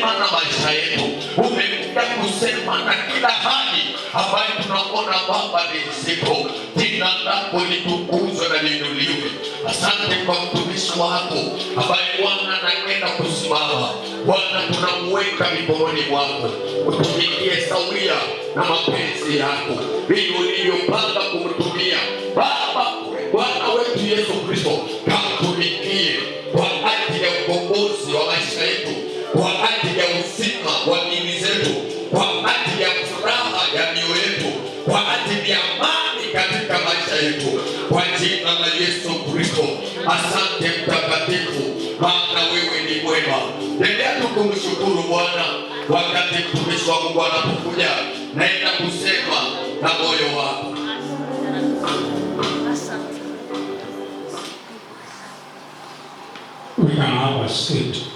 kusema na maisha yetu, umekuja kusema na kila hali ambayo tunaona Baba ni nzito. Jina lako litukuzwe na liinuliwe. Asante kwa mtumishi wako ambaye Bwana anaenda kusimama. Bwana, tunamweka mikononi mwako, utumikie sawia na mapenzi yako ili ulivyopanga kumtumia. Baba, Bwana wetu Yesu Kristo, kamtumikie kwa ajili ya ukombozi wa maisha yetu, kwa ajili ya uzima wa dini zetu, kwa ajili ya furaha ya mioyo yetu, kwa ajili ya amani katika maisha yetu, kwa jina la Yesu Kristo. Asante Mtakatifu, maana wewe ni mwema. Endelea tu kumshukuru Bwana wakati mtumishi wa Mungu anapokuja, naenda kusema na moyo wako. We can have a seat.